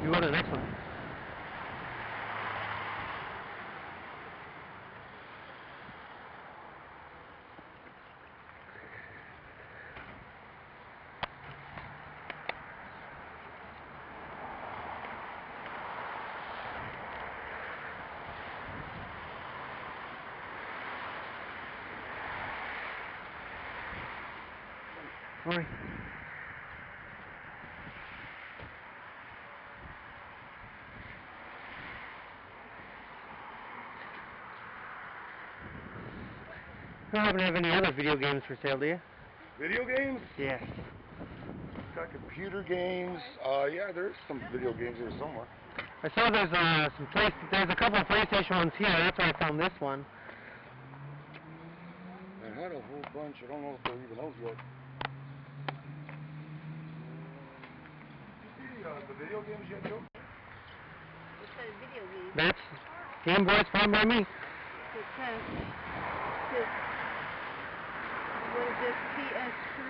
You go to the next one. Sorry. You don't happen to have any other video games for sale, do you? Video games? Yes. Got computer games. Yeah, there's some video games here somewhere. I saw there's there's a couple of PlayStation ones here. That's why I found this one. I had a whole bunch. I don't know if they're even out yet. You see the video games yet, Joe? What kind of video games? That's Game Boy's fine by me. What is this? PS3.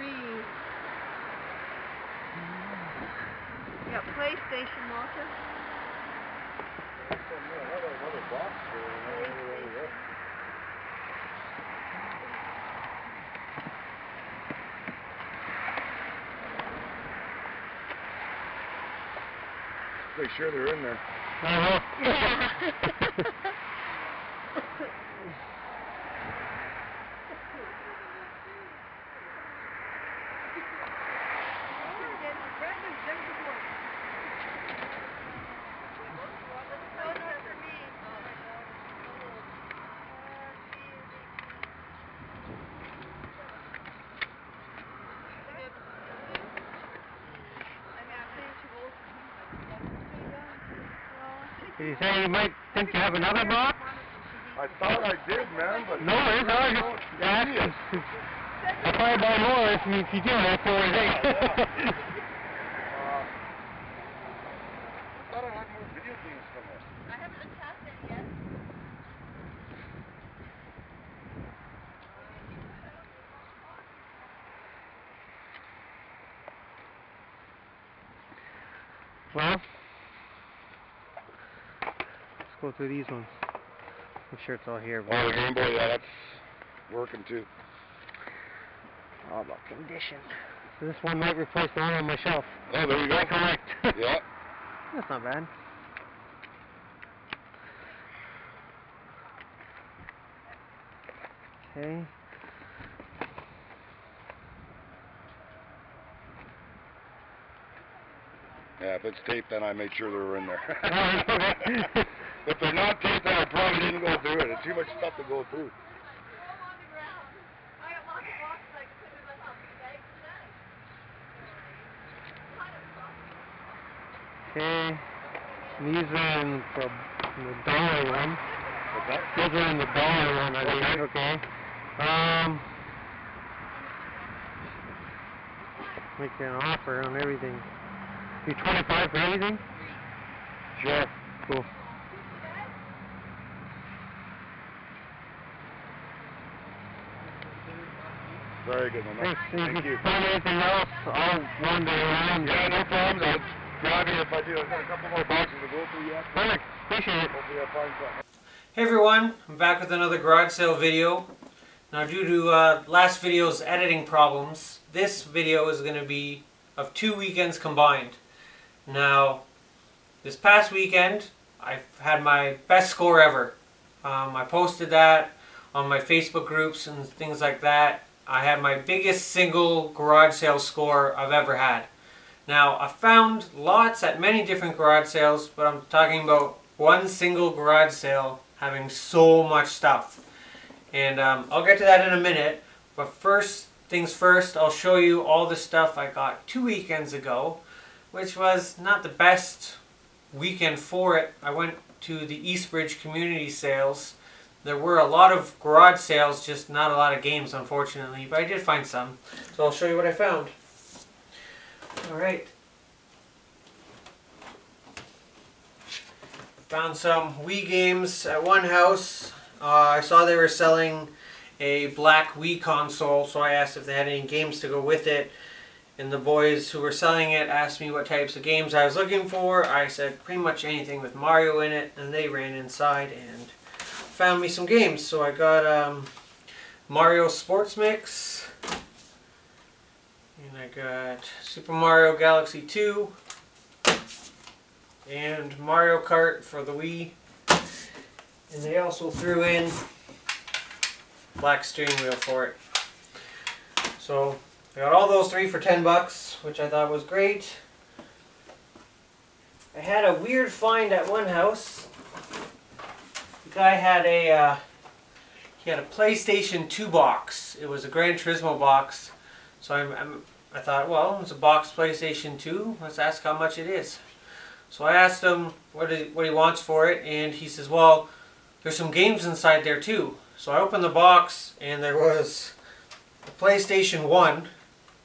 You got PlayStation, Walter? I had another box there. Make sure they're in there. Yeah. Did you say you might think you have another box? I thought I did, man, but no, it's all right. I'll probably buy more if you do. That's what I think. I thought I had more video games somewhere. I haven't untapped it yet. Well, let's go through these ones. Make sure it's all here. Oh, the Game Boy, yeah, that's working too. All about condition. So this one might replace the one on my shelf. Oh, there you go. Correct. Yeah. That's not bad. Okay. Yeah, if it's taped, then I made sure they were in there. Okay. If they're not taped, then I probably didn't go through it. It's too much stuff to go through. Okay. These are in the dollar one. What's that? These are in the dollar one, I think. Okay. Make an offer on everything. Do 25 for everything? Sure. Cool. Very good one, man. Thanks. Thank you. Find anything else, I'll wander around. Yeah, no problems. I'll grab you if I do. I've got a couple more boxes to go through yet. Perfect. Appreciate it. Hopefully I'll find something. Hey everyone, I'm back with another garage sale video. Now due to last video's editing problems, this video is going to be of 2 weekends combined. Now, this past weekend, I had my best score ever. I posted that on my Facebook groups and things like that. I had my biggest single garage sale score I've ever had. Now, I found lots at many different garage sales, but I'm talking about one single garage sale having so much stuff. And I'll get to that in a minute, but first things first, I'll show you all the stuff I got 2 weekends ago, which was not the best weekend for it. I went to the Eastbridge community sales. There were a lot of garage sales, just not a lot of games, unfortunately, but I did find some. So I'll show you what I found. Alright. Found some Wii games at one house. I saw they were selling a black Wii console, so I asked if they had any games to go with it. And the boys who were selling it asked me what types of games I was looking for. I said pretty much anything with Mario in it, and they ran inside and found me some games. So I got Mario Sports Mix, and I got Super Mario Galaxy 2, and Mario Kart for the Wii. And they also threw in black steering wheel for it. So I got all those three for $10, which I thought was great. I had a weird find at one house. The guy had a PlayStation 2 box. It was a Gran Turismo box. So I thought, well, it's a box PlayStation 2. Let's ask how much it is. So I asked him what he wants for it, and he says, well, there's some games inside there too. So I opened the box, and there was a PlayStation 1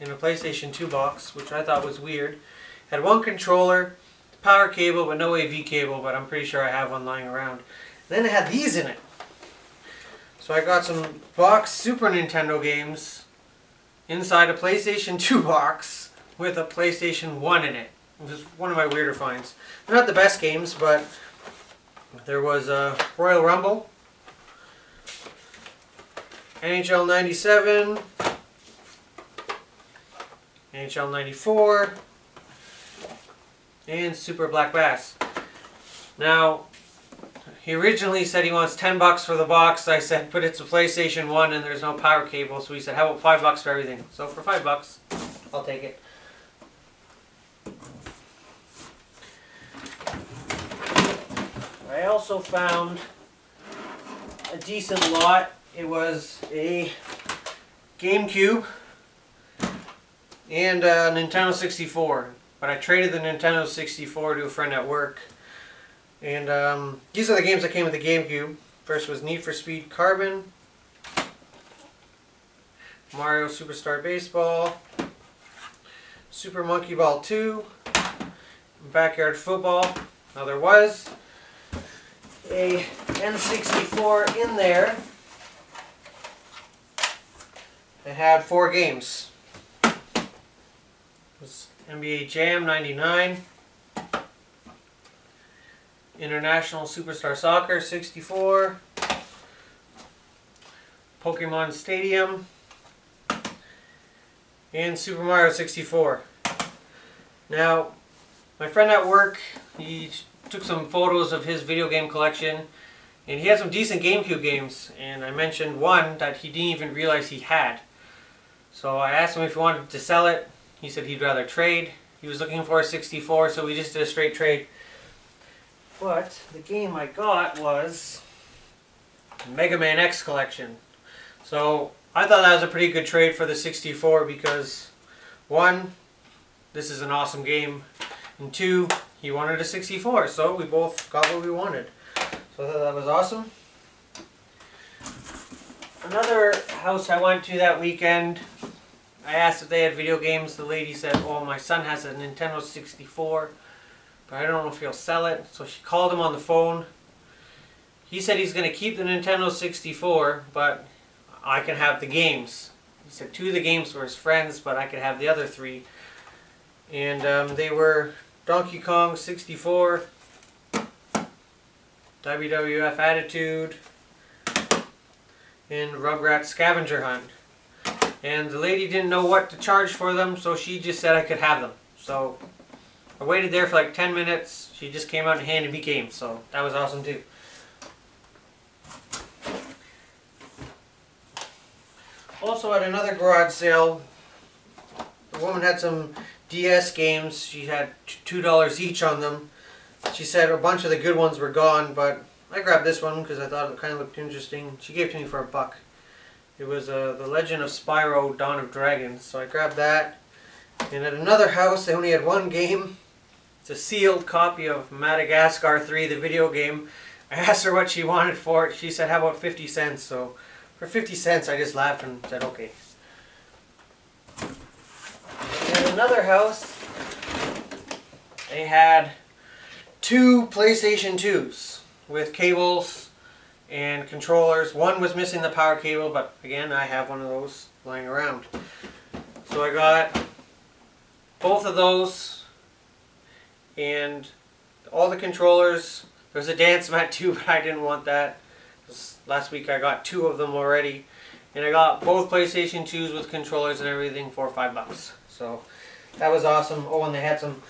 in a PlayStation 2 box, which I thought was weird. Had one controller, power cable, but no AV cable, but I'm pretty sure I have one lying around. Then it had these in it. So I got some box Super Nintendo games inside a PlayStation 2 box with a PlayStation 1 in it. It was one of my weirder finds. They're not the best games, but there was Royal Rumble, NHL 97, NHL 94, and Super Black Bass. Now, he originally said he wants $10 for the box. I said, but it's a PlayStation 1 and there's no power cable. So he said, how about $5 for everything? So for $5, I'll take it. I also found a decent lot. It was a GameCube and a Nintendo 64. But I traded the Nintendo 64 to a friend at work. And these are the games that came with the GameCube. First was Need for Speed Carbon, Mario Superstar Baseball, Super Monkey Ball 2, Backyard Football. Now there was a N64 in there that had 4 games. It was NBA Jam 99, International Superstar Soccer 64, Pokemon Stadium, and Super Mario 64. Now, my friend at work, he took some photos of his video game collection, and he had some decent GameCube games, and I mentioned one that he didn't even realize he had. So I asked him if he wanted to sell it. He said he'd rather trade. He was looking for a 64, so we just did a straight trade. But the game I got was Mega Man X collection. So I thought that was a pretty good trade for the 64 because 1, this is an awesome game, and 2, he wanted a 64, so we both got what we wanted. So I thought that was awesome. Another house I went to that weekend, I asked if they had video games. The lady said, oh, my son has a Nintendo 64, but I don't know if he'll sell it. So she called him on the phone. He said he's going to keep the Nintendo 64, but I can have the games. He said 2 of the games were his friends, but I could have the other 3. And they were Donkey Kong 64, WWF Attitude, and Rugrats Scavenger Hunt. And the lady didn't know what to charge for them, so she just said I could have them. So I waited there for like 10 minutes. She just came out and handed me games, so that was awesome too. Also at another garage sale, the woman had some DS games. She had $2 each on them. She said a bunch of the good ones were gone, but I grabbed this one because I thought it kind of looked interesting. She gave it to me for $1. It was The Legend of Spyro Dawn of Dragons, so I grabbed that. And at another house, they only had 1 game. It's a sealed copy of Madagascar 3, the video game. I asked her what she wanted for it. She said, how about 50 cents? So for 50 cents, I just laughed and said, okay. And at another house, they had 2 PlayStation 2s with cables and controllers. One was missing the power cable, but again, I have one of those lying around. So I got both of those and all the controllers. There's a dance mat too, but I didn't want that. Last week I got 2 of them already. And I got both PlayStation 2s with controllers and everything for $5. So that was awesome. Oh, and they had some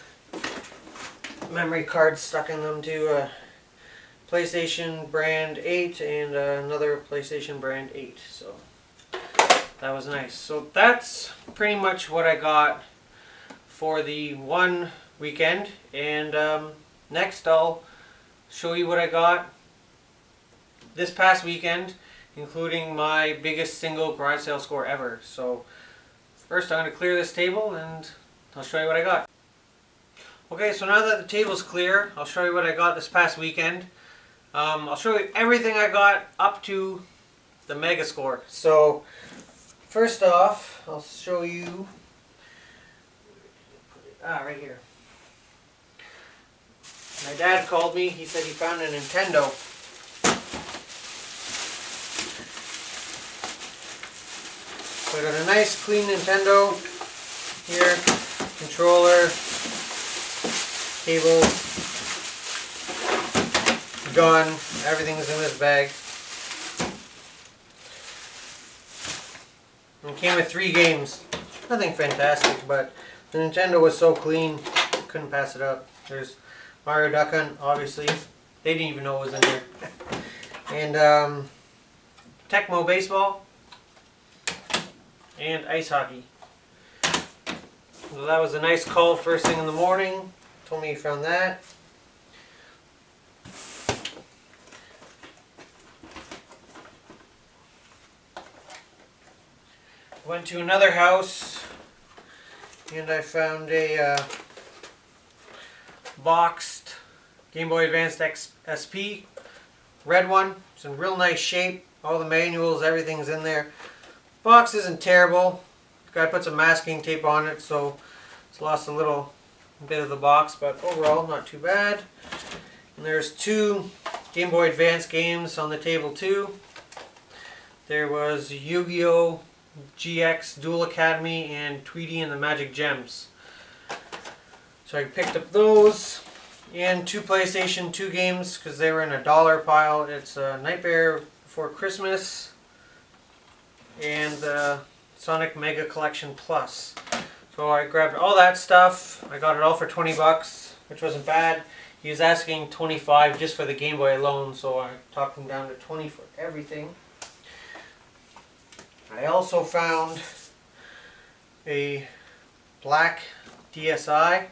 memory cards stuck in them too. PlayStation brand 8 and another PlayStation brand 8. So that was nice. So that's pretty much what I got for the one weekend. And next I'll show you what I got this past weekend, including my biggest single garage sale score ever. So first I'm going to clear this table and I'll show you what I got. Okay, so now that the table's clear, I'll show you what I got this past weekend. I'll show you everything I got up to the mega score. So first off, I'll show you, right here. My dad called me, he said he found a Nintendo. So I got a nice clean Nintendo here, controller, cable, gun, everything's in this bag. And it came with 3 games. Nothing fantastic, but the Nintendo was so clean, couldn't pass it up. There's Mario Duck Hunt, obviously. They didn't even know it was in there. And Tecmo Baseball and ice hockey. So that was a nice call first thing in the morning. Told me he found that. Went to another house and I found a boxed Game Boy Advance SP, red one. It's in real nice shape. All the manuals, everything's in there. Box isn't terrible. The guy put some masking tape on it, so it's lost a little bit of the box, but overall not too bad. And there's 2 Game Boy Advance games on the table too. There was Yu-Gi-Oh! GX Duel Academy and Tweety and the Magic Gems. So I picked up those and 2 PlayStation 2 games because they were in a dollar pile. It's Nightmare Before Christmas and Sonic Mega Collection Plus. So I grabbed all that stuff. I got it all for 20 bucks, which wasn't bad. He was asking 25 just for the Game Boy alone, so I talked him down to 20 for everything. I also found a black DSi.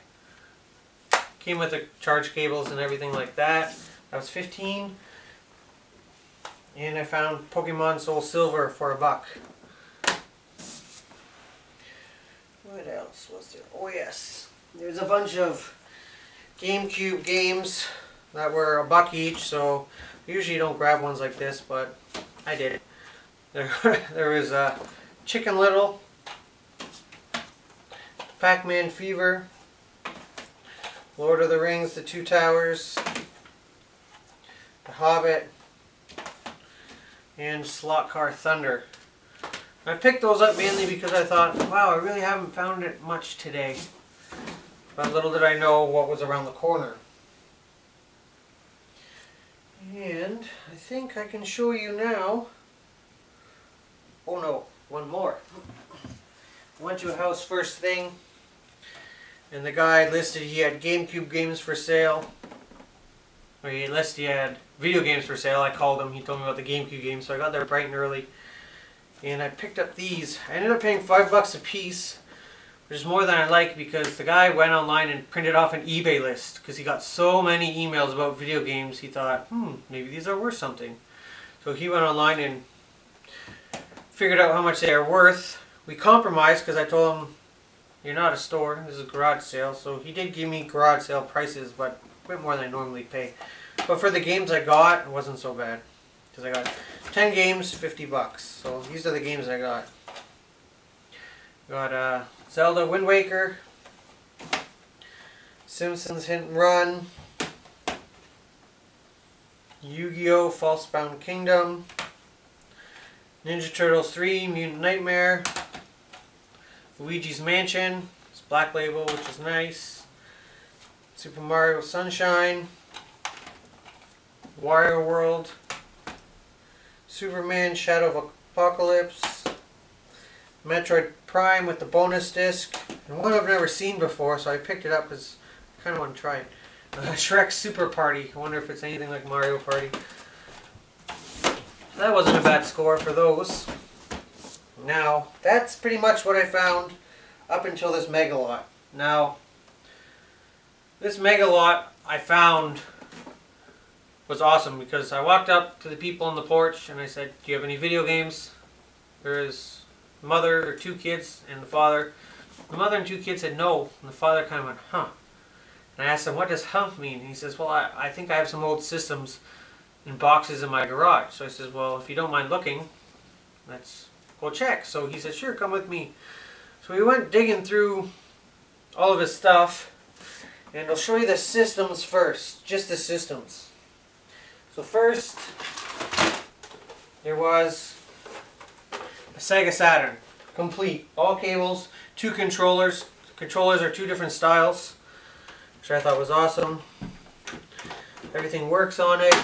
Came with the charge cables and everything like that. That was 15. And I found Pokemon Soul Silver for $1. What else was there? Oh yes, there's a bunch of GameCube games that were $1 each, so I usually don't grab ones like this, but I did. There was Chicken Little, Pac-Man Fever, Lord of the Rings, The 2 Towers, The Hobbit, and Slot Car Thunder. I picked those up mainly because I thought, wow, I really haven't found it much today. But little did I know what was around the corner. And I think I can show you now. Oh no, one more. Went to a house first thing, and the guy listed he had GameCube games for sale. Or he listed he had video games for sale. I called him, he told me about the GameCube games, so I got there bright and early. And I picked up these. I ended up paying $5 a piece, which is more than I like because the guy went online and printed off an eBay list because he got so many emails about video games. He thought, maybe these are worth something. So he went online and figured out how much they are worth. We compromised because I told him, you're not a store, this is a garage sale. So he did give me garage sale prices, but a bit more than I normally pay. But for the games I got, it wasn't so bad. Because I got 10 games, $50. So these are the games I got. Got Zelda Wind Waker, Simpsons Hit and Run, Yu-Gi-Oh! False-Bound Kingdom, Ninja Turtles 3, Mutant Nightmare, Luigi's Mansion, Black Label, which is nice. Super Mario Sunshine. Wario World. Superman Shadow of Apocalypse. Metroid Prime with the bonus disc. And one I've never seen before, so I picked it up because I kind of want to try it. Shrek Super Party. I wonder if it's anything like Mario Party. That wasn't a bad score for those. Now, that's pretty much what I found up until this Mega Lot. Now, this Mega Lot I found was awesome because I walked up to the people on the porch and I said, "Do you have any video games?" There's the mother, or two kids, and the father. The mother and two kids said no, and the father kind of went, "Huh." And I asked him, "What does huh mean?" And he says, "Well, I think I have some old systems in boxes in my garage." So I says, "Well, if you don't mind looking, let's go check." So he said, "Sure, come with me." So we went digging through all of his stuff, and I'll show you the systems first, just the systems. So first, there was a Sega Saturn, complete, all cables, 2 controllers. Controllers are 2 different styles, which I thought was awesome. Everything works on it.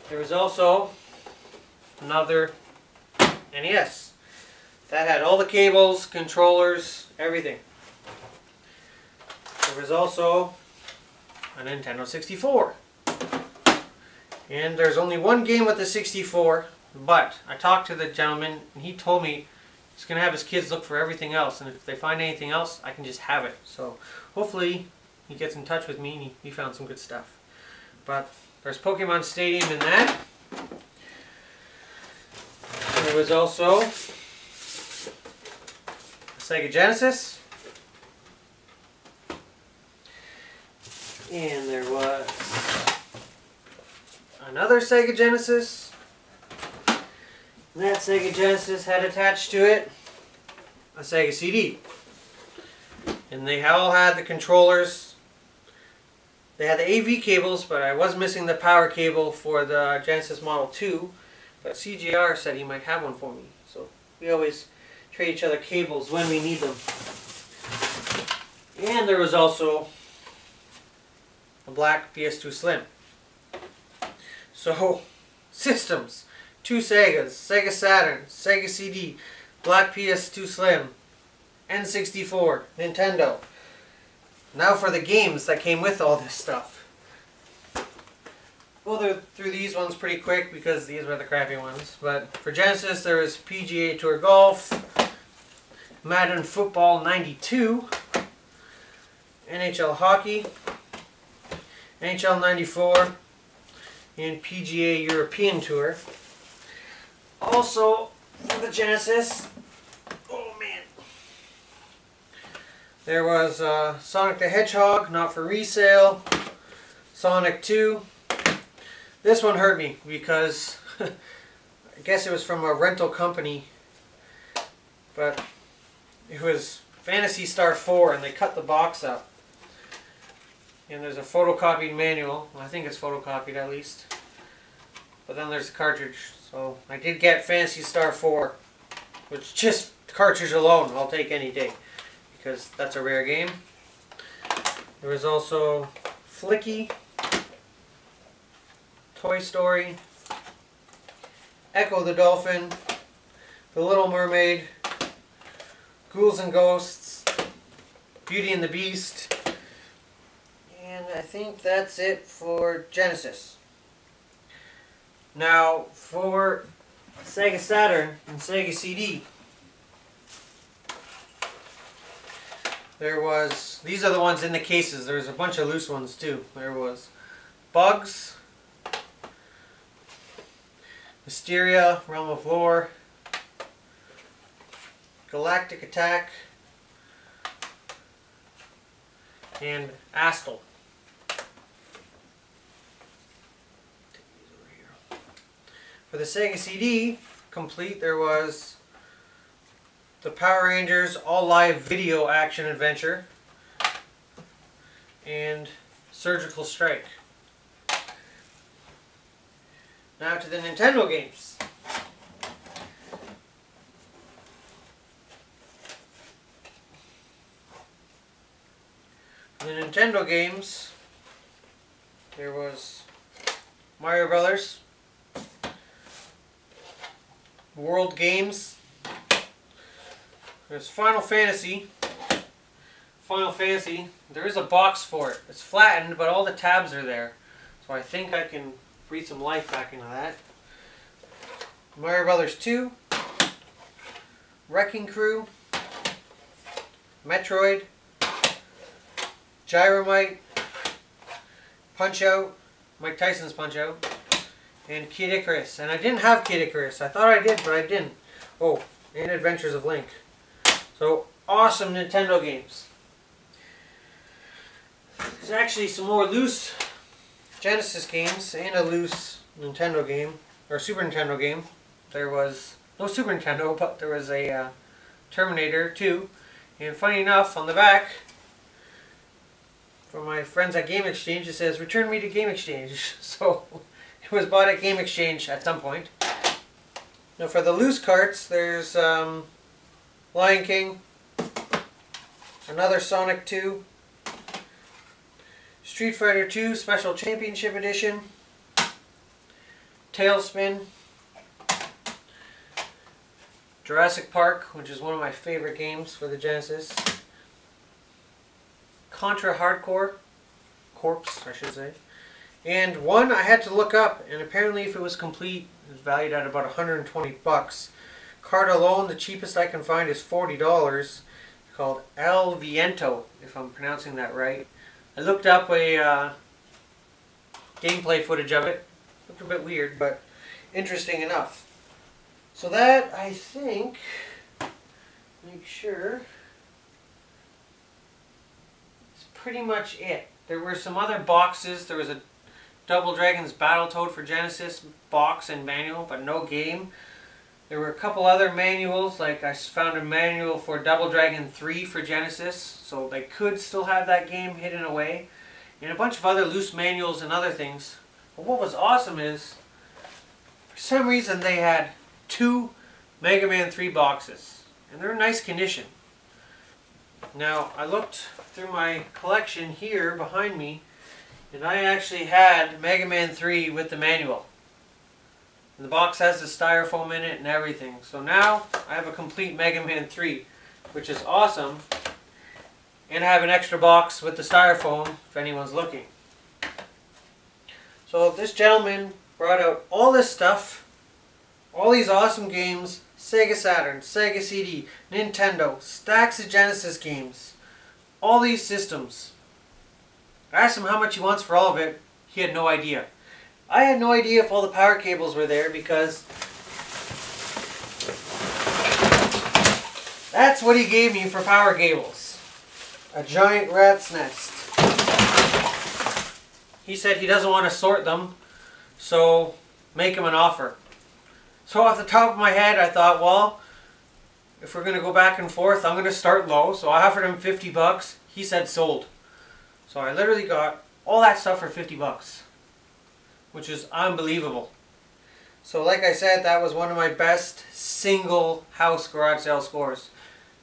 There was also another NES that had all the cables, controllers, everything. There was also a Nintendo 64. And there's only one game with the 64, but I talked to the gentleman and he told me he's going to have his kids look for everything else, and if they find anything else, I can just have it. So hopefully he gets in touch with me and he found some good stuff. But there's Pokemon Stadium in that. There was also a Sega Genesis. And there was another Sega Genesis. And that Sega Genesis had attached to it a Sega CD. And they all had the controllers. They had the AV cables, but I was missing the power cable for the Genesis Model 2. But CJR said he might have one for me. So we always trade each other cables when we need them. And there was also a black PS2 Slim. So, systems. 2 Segas, Sega Saturn, Sega CD, black PS2 Slim, N64, Nintendo. Now for the games that came with all this stuff. We'll go through these ones pretty quick because these were the crappy ones. But for Genesis there was PGA Tour Golf, Madden Football 92, NHL Hockey, NHL 94, and PGA European Tour. Also, for the Genesis, oh man, there was Sonic the Hedgehog, not for resale, Sonic 2. This one hurt me because I guess it was from a rental company, but it was Phantasy Star 4 and they cut the box up. And there's a photocopied manual. Well, I think it's photocopied at least. But then there's the cartridge. So I did get Phantasy Star 4, which just cartridge alone I'll take any day because that's a rare game. There was also Flicky, Toy Story, Echo the Dolphin, The Little Mermaid, Ghouls and Ghosts, Beauty and the Beast, and I think that's it for Genesis. Now for Sega Saturn and Sega CD, there was, these are the ones in the cases, there's a bunch of loose ones too. There was Bugs, Mysteria, Realm of Lore, Galactic Attack, and Astal. For the Sega CD complete, there was the Power Rangers All Live Video Action Adventure and Surgical Strike. Now to the Nintendo games. Nintendo games, there was Mario Brothers, World Games, there's Final Fantasy. Final Fantasy, there is a box for it. It's flattened, but all the tabs are there. So I think I can breathe some life back into that. Mario Brothers 2, Wrecking Crew, Metroid, Gyromite, Punch-Out, Mike Tyson's Punch-Out, and Kid Icarus. And I didn't have Kid Icarus. I thought I did, but I didn't. Oh, and Adventures of Link. So, awesome Nintendo games. There's actually some more loose Genesis games and a loose Nintendo game, or Super Nintendo game. There was no Super Nintendo, but there was a Terminator 2. And funny enough, on the back, from my friends at Game Exchange, it says, "Return me to Game Exchange." So, it was bought at Game Exchange at some point. Now for the loose carts, there's Lion King, another Sonic 2, Street Fighter 2 Special Championship Edition, Tailspin, Jurassic Park, which is one of my favorite games for the Genesis, Contra Hardcore, Corpse I should say, and one I had to look up, and apparently if it was complete, it was valued at about 120 bucks. Card alone, the cheapest I can find is $40. It's called El Viento, if I'm pronouncing that right. I looked up a gameplay footage of it. Looked a bit weird, but interesting enough. So that, I think, make sure, it's pretty much it. There were some other boxes. There was a Double Dragon's Battletoad for Genesis box and manual, but no game. There were a couple other manuals, like I found a manual for Double Dragon 3 for Genesis, so they could still have that game hidden away. And a bunch of other loose manuals and other things. But what was awesome is, for some reason they had 2 Mega Man 3 boxes. And they're in nice condition. Now, I looked through my collection here behind me, and I actually had Mega Man 3 with the manual. And the box has the styrofoam in it and everything. So now I have a complete Mega Man 3, which is awesome. And I have an extra box with the styrofoam if anyone's looking. So this gentleman brought out all this stuff, all these awesome games, Sega Saturn, Sega CD, Nintendo, stacks of Genesis games, all these systems. I asked him how much he wants for all of it. He had no idea. I had no idea if all the power cables were there because that's what he gave me for power cables. A giant rat's nest. He said he doesn't want to sort them, so make him an offer. So off the top of my head I thought, well, if we're going to go back and forth, I'm going to start low. So I offered him 50 bucks. He said sold. So I literally got all that stuff for 50 bucks. Which is unbelievable. So like I said, that was one of my best single house garage sale scores.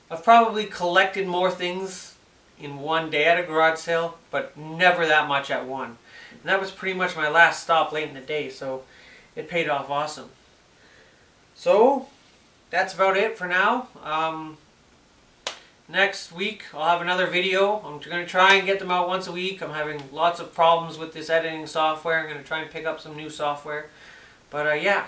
I've probably collected more things in one day at a garage sale, but never that much at one. And that was pretty much my last stop late in the day, so it paid off awesome. So that's about it for now. Next week I'll have another video. I'm going to try and get them out once a week. I'm having lots of problems with this editing software. I'm going to try and pick up some new software. But yeah,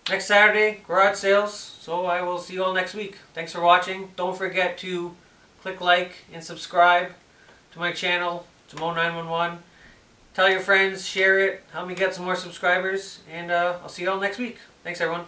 next Saturday, garage sales. So I will see you all next week. Thanks for watching. Don't forget to click like and subscribe to my channel, Jamo911. Tell your friends, share it, help me get some more subscribers. And I'll see you all next week. Thanks everyone.